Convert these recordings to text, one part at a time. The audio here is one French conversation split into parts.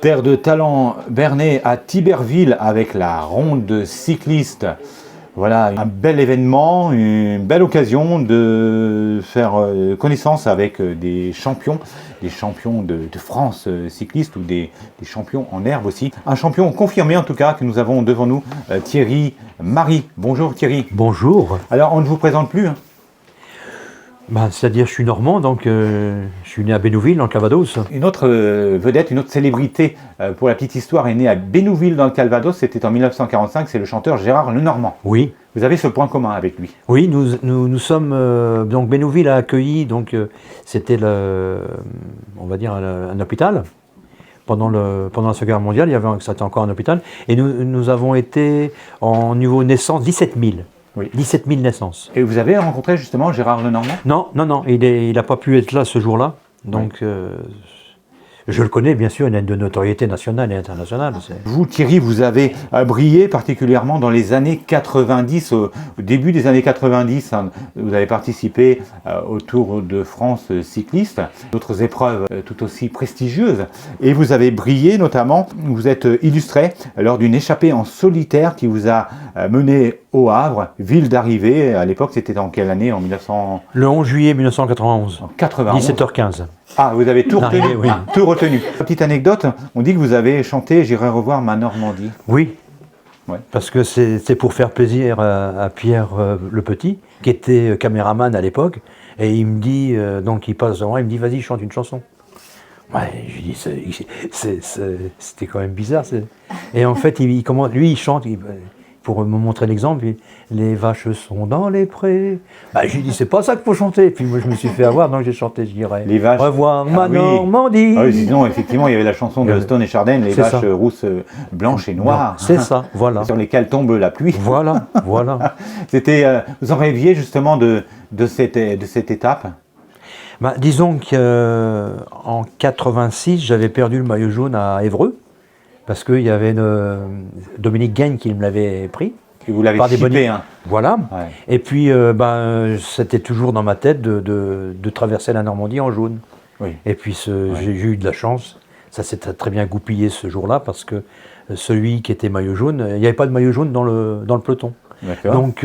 Terre de talent Bernay à Tiberville avec la ronde cycliste. Voilà, un bel événement, une belle occasion de faire connaissance avec des champions de France cyclistes ou des champions en herbe aussi. Un champion confirmé en tout cas que nous avons devant nous, Thierry Marie. Bonjour Thierry. Bonjour. Alors on ne vous présente plus hein. C'est-à-dire je suis normand, donc je suis né à Bénouville, dans le Calvados. Une autre vedette, une autre célébrité, pour la petite histoire, est née à Bénouville dans le Calvados, c'était en 1945, c'est le chanteur Gérard Lenormand. Oui. Vous avez ce point commun avec lui. Oui, nous sommes, donc Bénouville a accueilli, donc c'était on va dire un hôpital. Pendant la Seconde Guerre mondiale, c'était encore un hôpital, et nous avons été en niveau naissance 17 000. Oui. 17 000 naissances. Et vous avez rencontré justement Gérard Lenormand ? Non, il n'a pas pu être là ce jour-là, donc oui. Je le connais bien sûr, il a de notoriété nationale et internationale. Vous Thierry, vous avez brillé particulièrement dans les années 90, au début des années 90, hein, vous avez participé au Tour de France cycliste, d'autres épreuves tout aussi prestigieuses, et vous avez brillé notamment, vous êtes illustré lors d'une échappée en solitaire qui vous a mené au Havre, ville d'arrivée. À l'époque, c'était en quelle année? En 1900... Le 11 juillet 1991. En 91. 17h15. Ah, vous avez tout retenu. Oui. Ah, tout retenu. Petite anecdote, on dit que vous avez chanté « J'irai revoir ma Normandie ». Oui, ouais. Parce que c'est pour faire plaisir à Pierre le Petit, qui était caméraman à l'époque, et il me dit, donc il passe devant moi, il me dit « Vas-y, chante une chanson ». Ouais, je lui dis, c'était quand même bizarre. Et en fait, lui, il chante... Pour me montrer l'exemple, les vaches sont dans les prés. Je lui dis, c'est pas ça qu'il faut chanter. Et puis moi, je me suis fait avoir, donc j'ai chanté, je dirais. Les vaches. Revoir ma Normandie. Ah oui, sinon, effectivement, il y avait la chanson de Stone et Chardin, les vaches rousses, blanches et noires. C'est ça, voilà. Sur lesquelles tombe la pluie. Voilà. C'était, vous en rêviez justement de cette étape? Disons qu'en 86, j'avais perdu le maillot jaune à Évreux. Parce qu'il y avait Dominique Gagne qui me l'avait pris. Et vous l'avez chippé, hein. Voilà. Ouais. Et puis, c'était toujours dans ma tête de traverser la Normandie en jaune. Oui. Et puis, j'ai eu de la chance. Ça s'est très bien goupillé ce jour-là, parce que celui qui était maillot jaune, il n'y avait pas de maillot jaune dans le peloton. Donc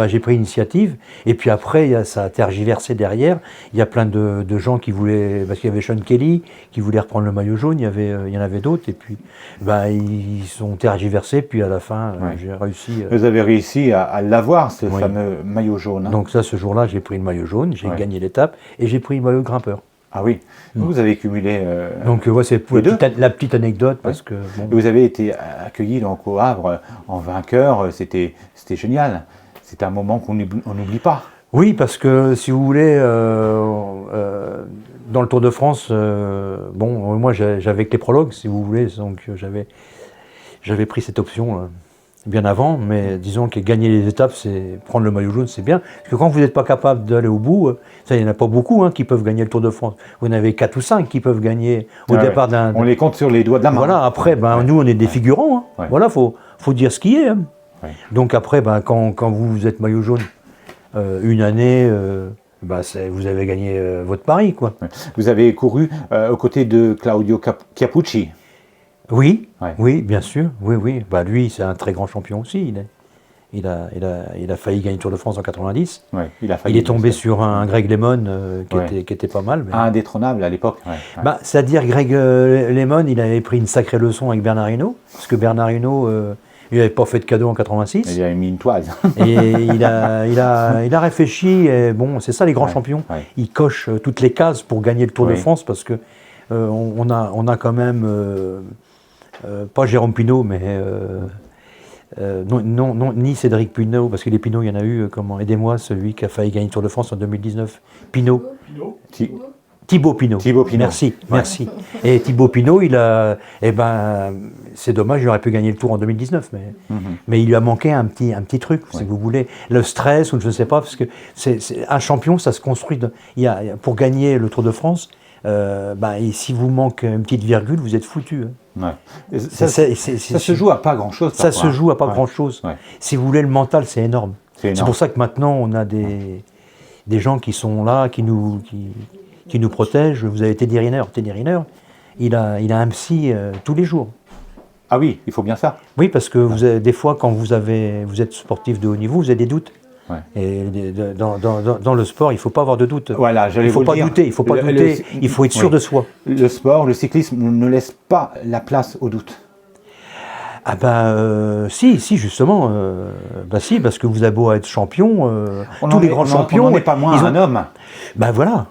j'ai pris l'initiative, et puis après ça a tergiversé derrière. Il y a plein de gens qui voulaient, parce qu'il y avait Sean Kelly qui voulait reprendre le maillot jaune, il y en avait d'autres, et puis ils ont tergiversé, puis à la fin j'ai réussi. Vous avez réussi à l'avoir, ce fameux maillot jaune. Hein. Donc ça, ce jour-là, j'ai pris le maillot jaune, j'ai gagné l'étape, et j'ai pris le maillot grimpeur. Ah oui, vous avez cumulé... Donc c'est pour la petite anecdote, parce que... Bon. Vous avez été accueilli donc, au Havre en vainqueur, c'était génial. C'est un moment qu'on n'oublie pas. Oui, parce que si vous voulez, dans le Tour de France, moi j'avais que les prologues, si vous voulez, donc j'avais pris cette option bien avant, mais disons que gagner les étapes, c'est prendre le maillot jaune, c'est bien. Parce que quand vous n'êtes pas capable d'aller au bout, il n'y en a pas beaucoup qui peuvent gagner le Tour de France. Vous en avez 4 ou 5 qui peuvent gagner au départ d'un... On les compte sur les doigts de la main. Voilà, après, nous on est des figurants. Hein. Voilà, faut dire ce qui est. Hein. Ouais. Donc après, quand vous êtes maillot jaune une année, vous avez gagné votre pari, quoi. Ouais. Vous avez couru aux côtés de Claudio Chiappucci. Oui, oui, bien sûr, oui. Lui, c'est un très grand champion aussi. Il a failli gagner le Tour de France en 90. Ouais, il est tombé sur un Greg LeMond qui était pas mal. Mais... Indétrônable à l'époque. C'est-à-dire Greg LeMond, il avait pris une sacrée leçon avec Bernard Hinault, parce que Bernard Hinault, il n'avait pas fait de cadeau en 86. Il avait mis une toile. Et il a réfléchi. Et c'est ça les grands champions. Ouais. Ils cochent toutes les cases pour gagner le Tour de France, parce que on a quand même pas Jérôme Pinault, mais non, ni Cédric Pinault, parce que les Pinault, il y en a eu. Aidez-moi, celui qui a failli gagner le Tour de France en 2019. Thibaut Pinot. Merci. Et Thibaut Pinot, c'est dommage, il aurait pu gagner le Tour en 2019, mais il lui a manqué un petit truc, si vous voulez, le stress ou je ne sais pas, parce que un champion, ça se construit. Pour gagner le Tour de France, et si vous manque une petite virgule, vous êtes foutu. Hein. Ouais. Ça se joue à pas grand-chose. Ça se joue à pas grand-chose. Ouais. Si vous voulez, le mental, c'est énorme. C'est pour ça que maintenant, on a des gens qui sont là, qui nous protègent. Vous avez Teddy Riner. il a un psy tous les jours. Ah oui, il faut bien ça. Oui, parce que vous avez, des fois, quand vous êtes sportif de haut niveau, vous avez des doutes. Ouais. Et dans le sport, il ne faut pas avoir de doute. Voilà, il ne faut pas douter, il faut être sûr de soi. Le sport, le cyclisme ne laisse pas la place au doute. Ah si, justement. Si, parce que vous avez beau être champion, tous les grands champions... On n'en est pas moins un homme. Voilà,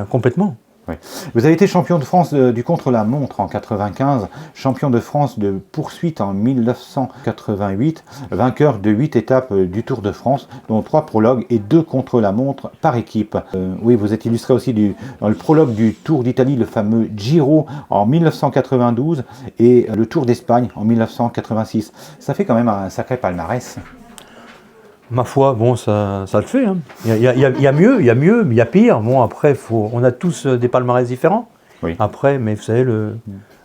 complètement. Oui. Vous avez été champion de France du contre-la-montre en 95, champion de France de poursuite en 1988, vainqueur de 8 étapes du Tour de France, dont 3 prologues et 2 contre-la-montre par équipe. Oui, vous êtes illustré aussi dans le prologue du Tour d'Italie, le fameux Giro en 1992 et le Tour d'Espagne en 1986. Ça fait quand même un sacré palmarès. Ma foi, bon, ça le fait. Hein. Il y a mieux, il y a pire. Bon, après, on a tous des palmarès différents. Oui. Après, mais vous savez, le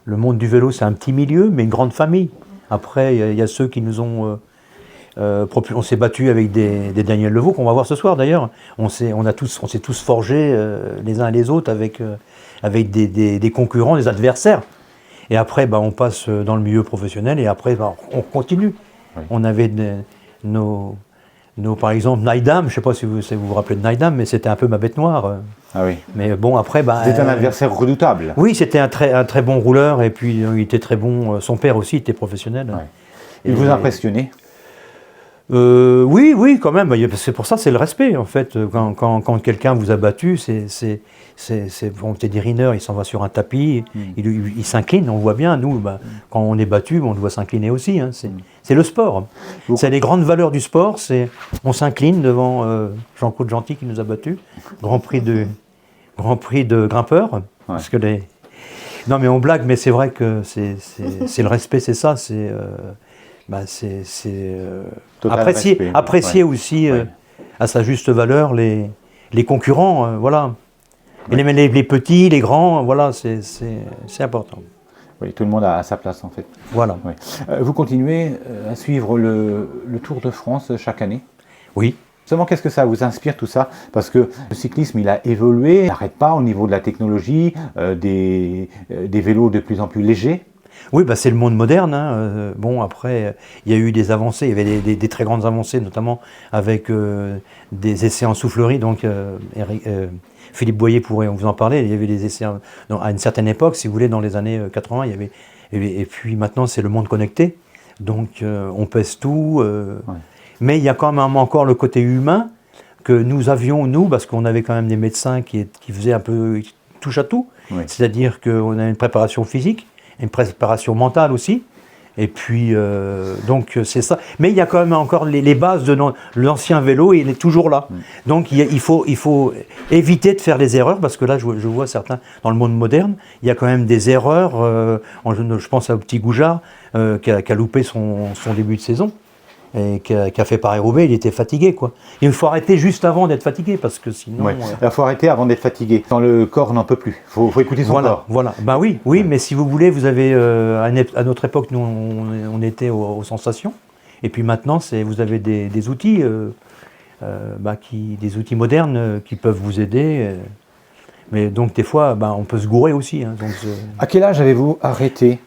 monde du vélo, c'est un petit milieu, mais une grande famille. Après, il y a ceux qui nous ont... on s'est battu avec des Daniel Levaux, qu'on va voir ce soir d'ailleurs. On s'est tous forgés les uns et les autres avec des concurrents, des adversaires. Et après, on passe dans le milieu professionnel et après, on continue. Oui. On avait par exemple, Naïdam, je ne sais pas si vous vous rappelez de Naïdam, mais c'était un peu ma bête noire. Ah oui. Mais bon, après... C'était un adversaire redoutable. Oui, c'était un très bon rouleur, et puis il était très bon. Son père aussi était professionnel. Ouais. Il vous impressionnait? Oui, quand même. C'est pour ça, c'est le respect, en fait. Quand quelqu'un vous a battu, bon, Teddy Riner, il s'en va sur un tapis, il s'incline, on voit bien. Nous, quand on est battu, on doit s'incliner aussi. Hein, c'est le sport. C'est les grandes valeurs du sport. On s'incline devant Jean-Claude Gentil qui nous a battus. Grand prix de grimpeur. Ouais. Parce que non, mais on blague, mais c'est vrai que c'est le respect, c'est ça. C'est apprécier aussi à sa juste valeur les concurrents, voilà. Ouais. Et les petits, les grands, voilà, c'est important. Oui, tout le monde a sa place en fait. Voilà. Oui. Vous continuez à suivre le Tour de France chaque année? Oui. Seulement, qu'est-ce que ça vous inspire tout ça? Parce que le cyclisme, il a évolué, il n'arrête pas au niveau de la technologie, des vélos de plus en plus légers. Oui, c'est le monde moderne. Hein. Bon, après, il y a eu des avancées, il y avait des très grandes avancées, notamment avec des essais en soufflerie. Donc, Philippe Boyer pourrait vous en parler. Il y avait des essais à une certaine époque, si vous voulez, dans les années 80. Et puis maintenant, c'est le monde connecté. Donc, on pèse tout. Ouais. Mais il y a quand même encore le côté humain que nous avions, parce qu'on avait quand même des médecins qui faisaient un peu touche à tout. Oui. C'est-à-dire qu'on a une préparation physique, une préparation mentale aussi, et puis donc c'est ça. Mais il y a quand même encore les bases de l'ancien vélo, et il est toujours là. Donc il faut éviter de faire les erreurs, parce que là je vois certains, dans le monde moderne, il y a quand même des erreurs, je pense à Petit Goujard, qui a loupé son début de saison, et qui a fait Paris-Roubaix, il était fatigué, quoi. Et il faut arrêter juste avant d'être fatigué, parce que sinon... Ouais. Il faut arrêter avant d'être fatigué. Quand le corps n'en peut plus, il faut écouter son corps. Voilà. Oui, mais si vous voulez, vous avez... à notre époque, nous, on était aux sensations. Et puis maintenant, vous avez des outils, des outils modernes qui peuvent vous aider. Mais donc, des fois, on peut se gourer aussi. Hein, donc, à quel âge avez-vous arrêté?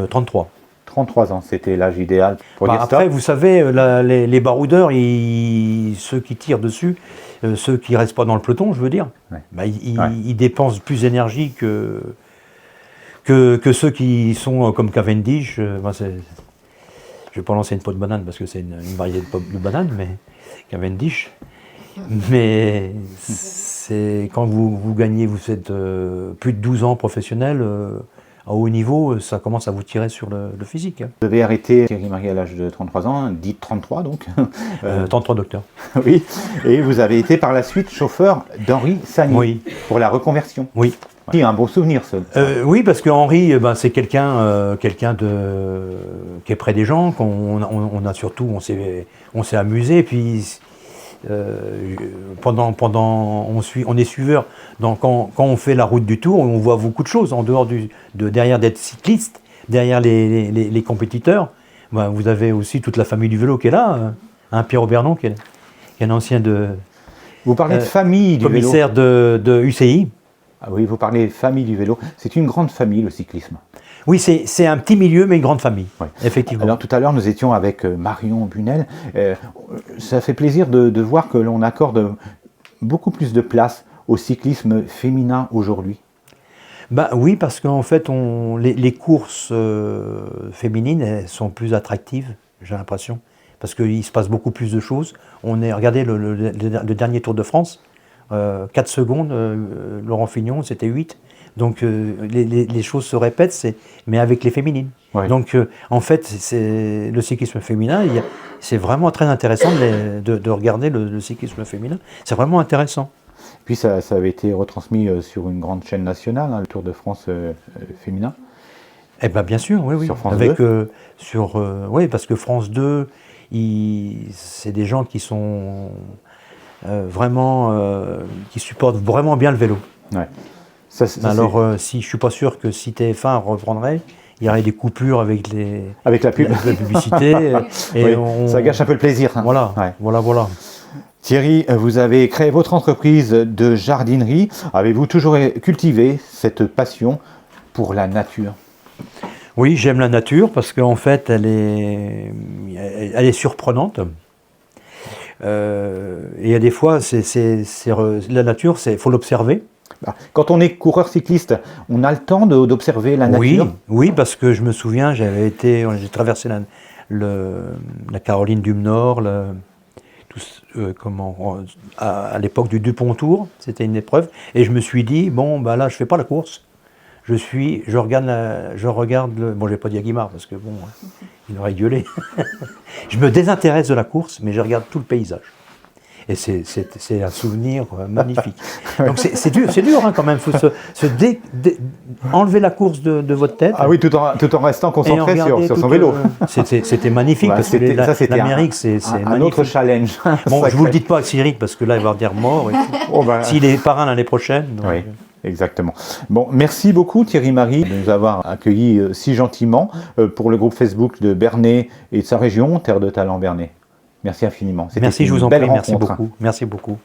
33. 33 ans, c'était l'âge idéal pour dire après, stop. Vous savez, les baroudeurs, ceux qui tirent dessus, ceux qui ne restent pas dans le peloton, je veux dire, ils dépensent plus d'énergie que ceux qui sont comme Cavendish. Je ne vais pas lancer une peau de banane parce que c'est une variété de banane, mais Cavendish. Mais quand vous gagnez, vous êtes plus de 12 ans professionnel, à haut niveau, ça commence à vous tirer sur le physique. Hein. Vous avez arrêté Thierry Marguet à l'âge de 33 ans, dit 33 donc. 33 docteur. Oui, et vous avez été par la suite chauffeur d'Henri Sagny pour la reconversion. Oui. C'est un bon souvenir, ça. Oui, parce que Henri, c'est quelqu'un qui est près des gens, on s'est amusé, puis on est suiveur. Donc quand on fait la route du Tour, on voit beaucoup de choses en dehors derrière d'être cycliste, derrière les compétiteurs. Vous avez aussi toute la famille du vélo qui est là, hein, Pierre Aubernon qui est un ancien Vous parlez de famille du commissaire vélo. de UCI. Ah oui, vous parlez famille du vélo. C'est une grande famille, le cyclisme. Oui, c'est un petit milieu, mais une grande famille, effectivement. Alors tout à l'heure, nous étions avec Marion Bunel. Ça fait plaisir de voir que l'on accorde beaucoup plus de place au cyclisme féminin aujourd'hui. Bah oui, parce qu'en fait, les courses féminines, elles sont plus attractives, j'ai l'impression, parce qu'il se passe beaucoup plus de choses. Regardez le dernier Tour de France, 4 secondes, Laurent Fignon, c'était 8. Donc les choses se répètent, mais avec les féminines. Ouais. Donc en fait, le cyclisme féminin, c'est vraiment très intéressant de regarder le cyclisme féminin. C'est vraiment intéressant. Puis ça avait été retransmis sur une grande chaîne nationale, le Tour de France féminin. Eh bien sûr, oui. Sur France 2 oui, parce que France 2, c'est des gens qui sont qui supportent vraiment bien le vélo. Ouais. Alors, si je suis pas sûr que si TF1 reprendrait, il y aurait des coupures avec la publicité. Et ça gâche un peu le plaisir. Hein. Voilà, ouais. Voilà. Thierry, vous avez créé votre entreprise de jardinerie. Avez-vous toujours cultivé cette passion pour la nature? Oui, j'aime la nature parce qu'en fait, elle est surprenante. Et des fois, la nature, il faut l'observer. Quand on est coureur cycliste, on a le temps d'observer la nature? Oui, parce que je me souviens, j'ai traversé la Caroline du Nord, à l'époque du Dupontour, c'était une épreuve, et je me suis dit, bon, bah là, je fais pas la course, je regarde bon, je vais pas dire Guimard, parce que bon, il aurait gueulé. Je me désintéresse de la course, mais je regarde tout le paysage. Et c'est un souvenir magnifique. Donc c'est dur hein, quand même, il faut enlever la course de votre tête. Ah oui, tout en restant concentré sur son vélo. C'était magnifique, parce que l'Amérique, c'est un autre challenge. Bon, je ne vous le dis pas à Cyril, parce que là, il va dire mort. S'il est parrain l'année prochaine. Donc... Oui. Exactement. Bon, merci beaucoup Thierry Marie de nous avoir accueillis si gentiment pour le groupe Facebook de Bernay et de sa région, Terre de Talent Bernay. Merci infiniment. Merci, je vous en prie, merci beaucoup. Merci beaucoup.